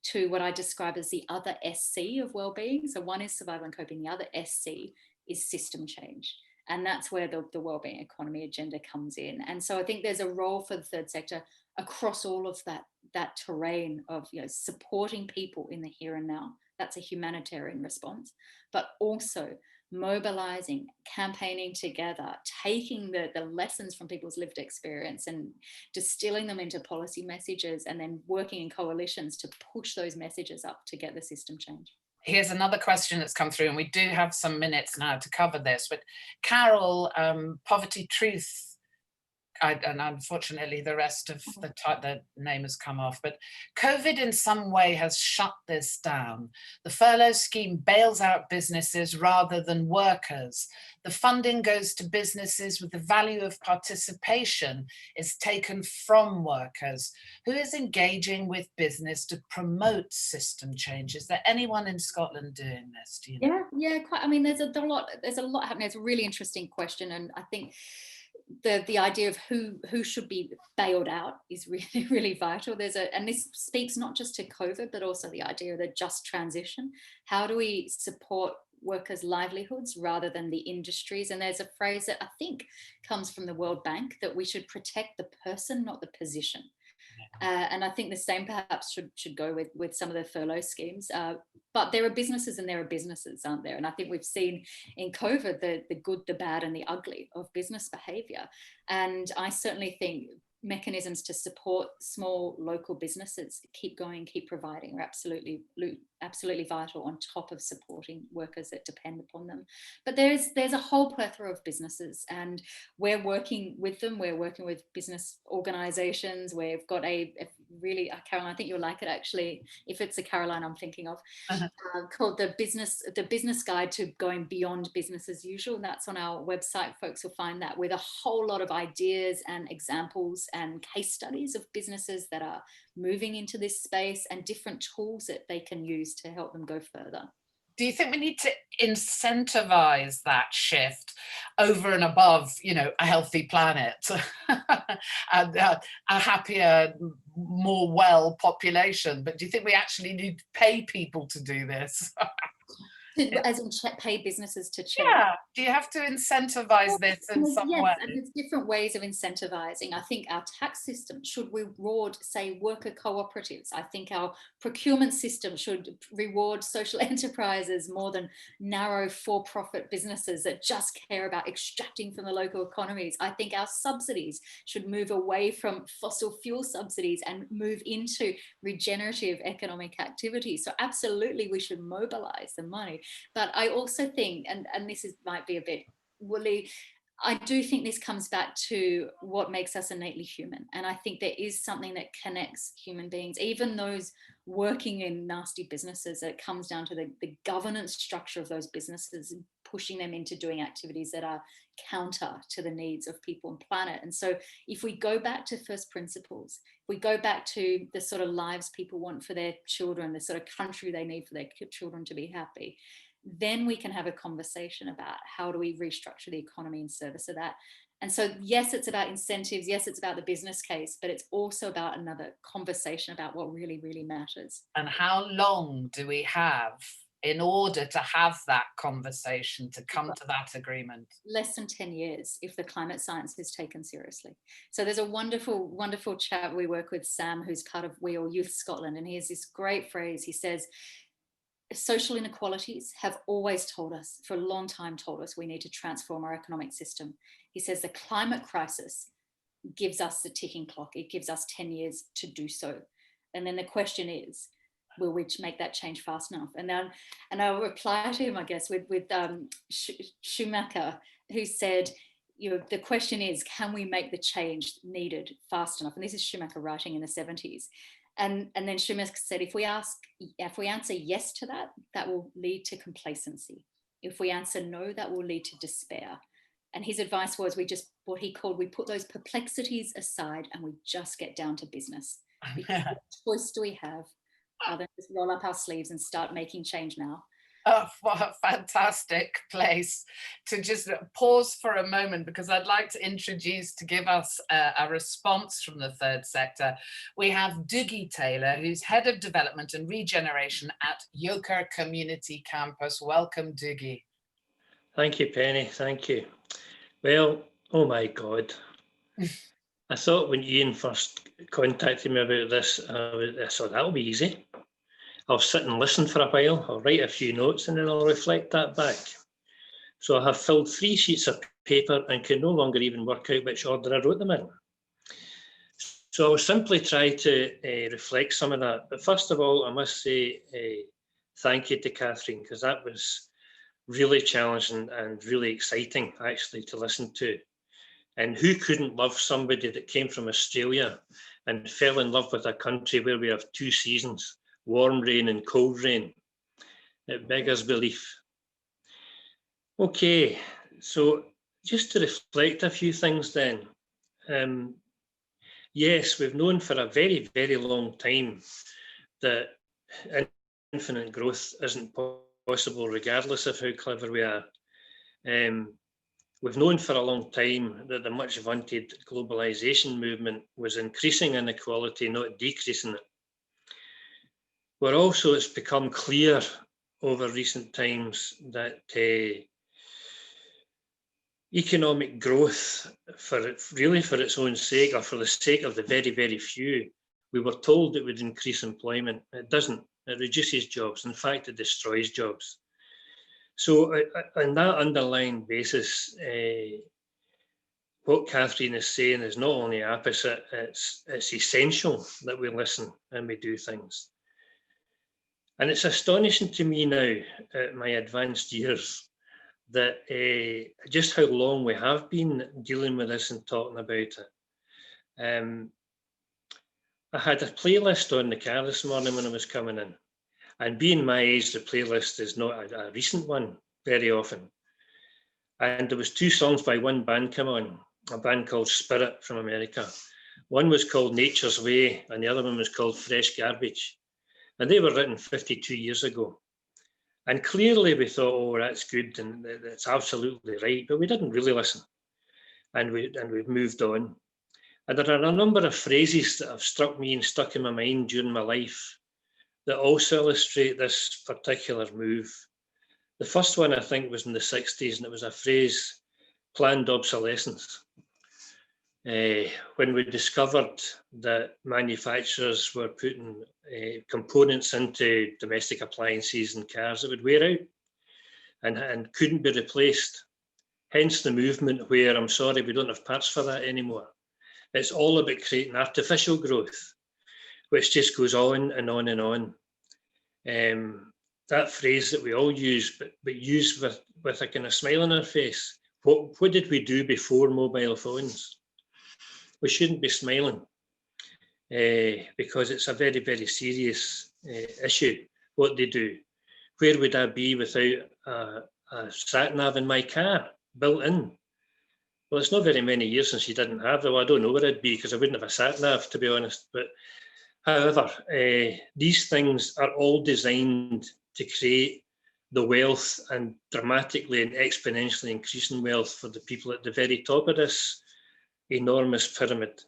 to what I describe as the other SC of well-being. So one is survival and coping, the other SC is system change. And that's where the Wellbeing Economy agenda comes in. And so I think there's a role for the third sector across all of that terrain of supporting people in the here and now. That's a humanitarian response, but also mobilizing, campaigning together, taking the lessons from people's lived experience and distilling them into policy messages, and then working in coalitions to push those messages up to get the system change. Here's another question that's come through, and we do have some minutes now to cover this, but Carol, Poverty Truth, and unfortunately the rest of the name has come off, but COVID in some way has shut this down. The furlough scheme bails out businesses rather than workers. The funding goes to businesses with the value of participation is taken from workers. Who is engaging with business to promote system change? Is there anyone in Scotland doing this? Do you know? Yeah, quite. I mean, there's a lot happening. It's a really interesting question, and I think the idea of who should be bailed out is really vital. And this speaks not just to COVID, but also the idea of the just transition. How do we support workers' livelihoods rather than the industries? And there's a phrase that I think comes from the World Bank, that we should protect the person, not the position. And I think the same perhaps should go with some of the furlough schemes. But there are businesses and there are businesses, aren't there? And I think we've seen in COVID the good, the bad and the ugly of business behaviour. And I certainly think mechanisms to support small local businesses, keep going, keep providing, are absolutely vital, on top of supporting workers that depend upon them. But there's a whole plethora of businesses, and we're working with them. We're working with business organisations. We've got a really, Caroline, I think you'll like it actually, if it's a Caroline I'm thinking of, called the business guide to going beyond business as usual. And that's on our website. Folks will find that, with a whole lot of ideas and examples and case studies of businesses that are moving into this space and different tools that they can use to help them go further. Do you think we need to incentivize that shift over and above, a healthy planet, and a happier, more well population? But do you think we actually need to pay people to do this? As in pay businesses to change? Yeah. Do you have to incentivize this in some way? And there's different ways of incentivizing. I think our tax system should reward, say, worker cooperatives. I think our procurement system should reward social enterprises more than narrow for-profit businesses that just care about extracting from the local economies. I think our subsidies should move away from fossil fuel subsidies and move into regenerative economic activity. So absolutely, we should mobilize the money. But I also think, and this might be a bit woolly, I do think this comes back to what makes us innately human. And I think there is something that connects human beings, even those working in nasty businesses. It comes down to the governance structure of those businesses, pushing them into doing activities that are counter to the needs of people and planet. And so if we go back to first principles, we go back to the sort of lives people want for their children, the sort of country they need for their children to be happy, then we can have a conversation about how do we restructure the economy in service of that. And so, yes, it's about incentives. Yes, it's about the business case, but it's also about another conversation about what really, really matters. And how long do we have in order to have that conversation, to come to that agreement? Less than 10 years if the climate science is taken seriously. So there's a wonderful, wonderful chap we work with, Sam, who's part of WEAll Youth Scotland, and he has this great phrase. He says, social inequalities have always told us, for a long time told us, we need to transform our economic system. He says the climate crisis gives us the ticking clock. It gives us 10 years to do so. And then the question is, will we make that change fast enough? And I'll reply to him, I guess, with Schumacher, who said, the question is, can we make the change needed fast enough? And this is Schumacher writing in the 70s. And then Schumacher said, if we answer yes to that, that will lead to complacency. If we answer no, that will lead to despair. And his advice was, we put those perplexities aside and we just get down to business. Because what choice do we have other than just roll up our sleeves and start making change now? Oh, what a fantastic place to just pause for a moment, because I'd like to give us a response from the third sector. We have Dr Taylor, who's Head of Development and Regeneration at Yoker Community Campus. Welcome, Dr. Thank you, Penny. Thank you. Well, oh my God. I thought when Ian first contacted me about this, I thought that'll be easy. I'll sit and listen for a while, I'll write a few notes and then I'll reflect that back. So I have filled 3 sheets of paper and can no longer even work out which order I wrote them in. So I'll simply try to reflect some of that. But first of all, I must say thank you to Katherine, because that was really challenging and really exciting actually to listen to. And who couldn't love somebody that came from Australia and fell in love with a country where we have 2 seasons, warm rain and cold rain? It beggars belief. Okay, so just to reflect a few things then. Yes, we've known for a very, very long time that infinite growth isn't possible regardless of how clever we are. We've known for a long time that the much vaunted globalization movement was increasing inequality, not decreasing it. But also it's become clear over recent times that economic growth, for its own sake, or for the sake of the very, very few, we were told it would increase employment. It doesn't. It reduces jobs. In fact, it destroys jobs. So on that underlying basis, what Katherine is saying is not only opposite, it's essential that we listen and we do things. And it's astonishing to me now, at my advanced years, that just how long we have been dealing with this and talking about it. I had a playlist on the car this morning when I was coming in. And being my age, the playlist is not a recent one very often. And there was 2 songs by one band come on, a band called Spirit from America. One was called Nature's Way and the other one was called Fresh Garbage. And they were written 52 years ago. And clearly we thought, oh, that's good and that's absolutely right, but we didn't really listen. And we've moved on. And there are a number of phrases that have struck me and stuck in my mind during my life that also illustrate this particular move. The first one, I think, was in the 60s, and it was a phrase, planned obsolescence. When we discovered that manufacturers were putting components into domestic appliances and cars that would wear out and couldn't be replaced. Hence the movement where, I'm sorry, we don't have parts for that anymore. It's all about creating artificial growth, which just goes on and on and on. That phrase that we all use, but use with a kind of smile on our face. What did we do before mobile phones? We shouldn't be smiling because it's a very, very serious issue, what they do. Where would I be without a sat-nav in my car, built in? Well, it's not very many years since you didn't have them. Well, I don't know where I'd be because I wouldn't have a sat-nav, to be honest. But however, these things are all designed to create the wealth and dramatically and exponentially increasing wealth for the people at the very top of this enormous pyramid.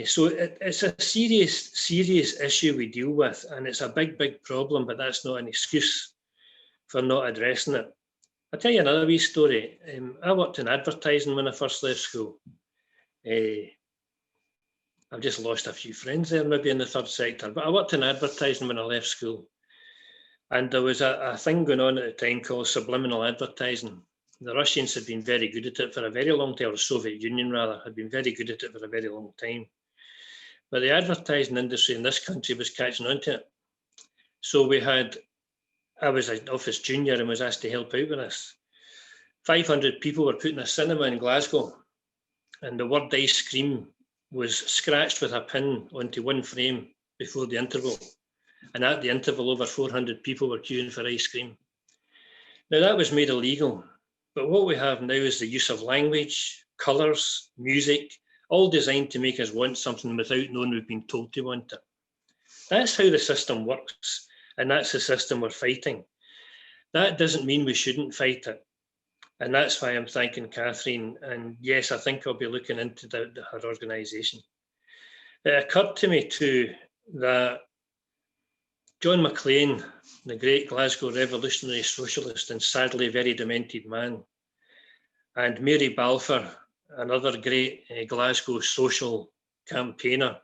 So it's a serious issue we deal with, and it's a big problem, but that's not an excuse for not addressing it. I'll tell you another wee story. I worked in advertising when I first left school. I've just lost a few friends there, maybe in the third sector, but I worked in advertising when I left school. And there was a thing going on at the time called subliminal advertising. The Russians had been very good at it for a very long time, or the Soviet Union rather, had been very good at it for a very long time. But the advertising industry in this country was catching on to it. So I was an office junior and was asked to help out with this. 500 people were put in a cinema in Glasgow, and the word ice cream was scratched with a pin onto one frame before the interval. And at the interval, over 400 people were queuing for ice cream. Now that was made illegal, but what we have now is the use of language, colours, music, all designed to make us want something without knowing we've been told to want it. That's how the system works, and that's the system we're fighting. That doesn't mean we shouldn't fight it. And that's why I'm thanking Katherine. And yes, I think I'll be looking into her organisation. It occurred to me too that John Maclean, the great Glasgow revolutionary socialist and sadly very demented man, and Mary Balfour, another great Glasgow social campaigner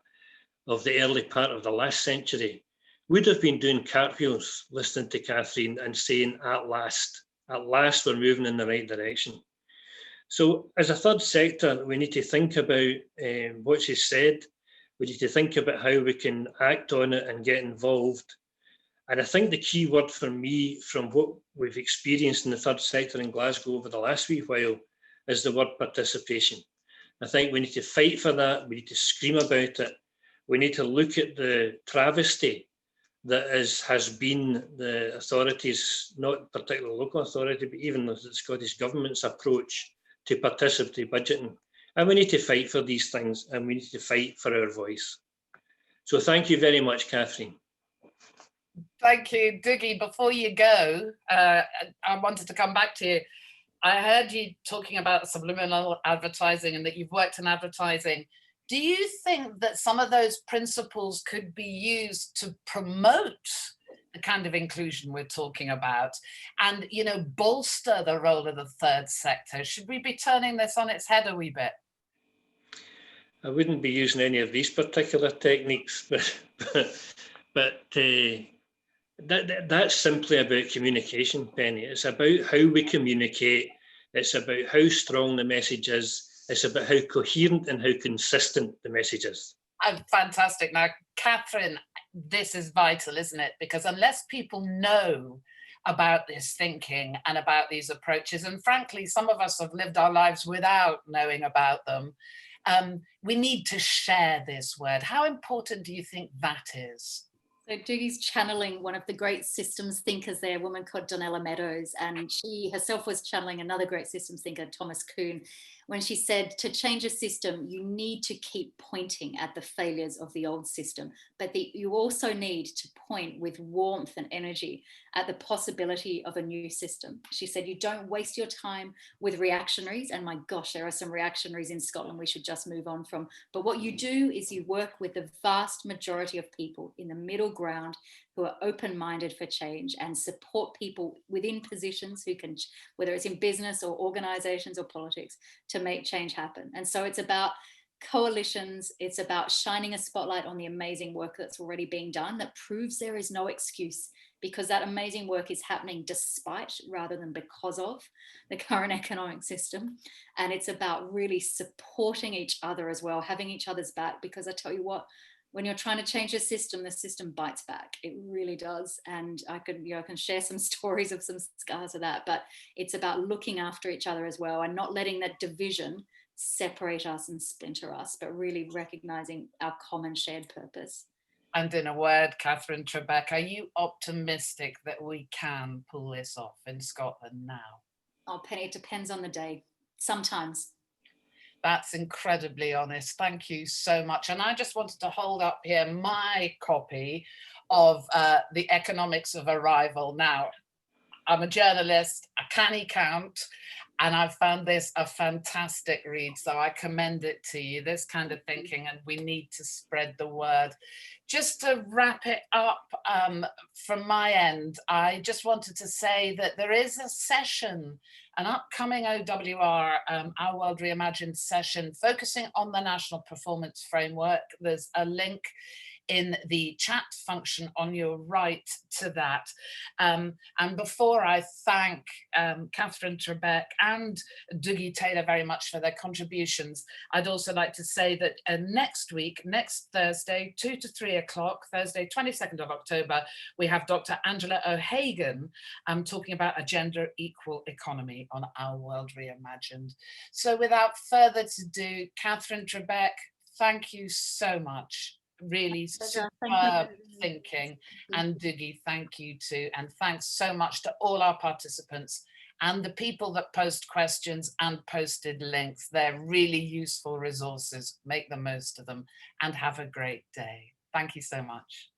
of the early part of the last century, would have been doing cartwheels listening to Katherine and saying, at last we're moving in the right direction. So as a third sector, we need to think about what she said. We need to think about how we can act on it and get involved. And I think the key word for me from what we've experienced in the third sector in Glasgow over the last wee while is the word participation. I think we need to fight for that. We need to scream about it. We need to look at the travesty that has been the authorities, not particularly local authority, but even the Scottish Government's approach to participatory budgeting. And we need to fight for these things, and we need to fight for our voice. So thank you very much, Katherine. Thank you, Dougie. Before you go, I wanted to come back to you. I heard you talking about subliminal advertising and that you've worked in advertising. Do you think that some of those principles could be used to promote the kind of inclusion we're talking about and, you know, bolster the role of the third sector? Should we be turning this on its head a wee bit? I wouldn't be using any of these particular techniques, but that's simply about communication, Pennie. It's about how we communicate. It's about how strong the message is. It's about how coherent and how consistent the message is. Fantastic. Now, Katherine, this is vital, isn't it? Because unless people know about this thinking and about these approaches, and frankly, some of us have lived our lives without knowing about them, we need to share this word. How important do you think that is? So Dougie's channeling one of the great systems thinkers there, a woman called Donella Meadows, and she herself was channeling another great systems thinker, Thomas Kuhn, when she said to change a system, you need to keep pointing at the failures of the old system, but you also need to point with warmth and energy at the possibility of a new system. She said, you don't waste your time with reactionaries, and my gosh, there are some reactionaries in Scotland we should just move on from. But what you do is you work with the vast majority of people in the middle ground who are open-minded for change and support people within positions who can, whether it's in business or organizations or politics, to make change happen. And so it's about coalitions, it's about shining a spotlight on the amazing work that's already being done that proves there is no excuse, because that amazing work is happening despite rather than because of the current economic system. And it's about really supporting each other as well, having each other's back, because I tell you what, when you're trying to change a system, the system bites back. It really does. And I can share some stories of some scars of that, but it's about looking after each other as well and not letting that division separate us and splinter us, but really recognizing our common shared purpose. And in a word, Katherine Trebeck, are you optimistic that we can pull this off in Scotland now? Oh, Pennie, it depends on the day. Sometimes. That's incredibly honest. Thank you so much. And I just wanted to hold up here my copy of The Economics of Arrival. Now, I'm a journalist, a canny count, And I found this a fantastic read, so I commend it to you, this kind of thinking, and we need to spread the word. Just to wrap it up from my end, I just wanted to say that there is a session, an upcoming OWR, Our World Reimagined session, focusing on the National Performance Framework. There's a link in the chat function on your right to that. And before I thank Katherine Trebeck and Dougie Taylor very much for their contributions, I'd also like to say that next week, next Thursday, 2 to 3 o'clock, Thursday, 22nd of October, we have Dr. Angela O'Hagan talking about a gender equal economy on Our World Reimagined. So without further ado, Katherine Trebeck, thank you so much. Really superb thinking. And Dougie, thank you too. And thanks so much to all our participants and the people that post questions and posted links. They're really useful resources. Make the most of them and have a great day. Thank you so much.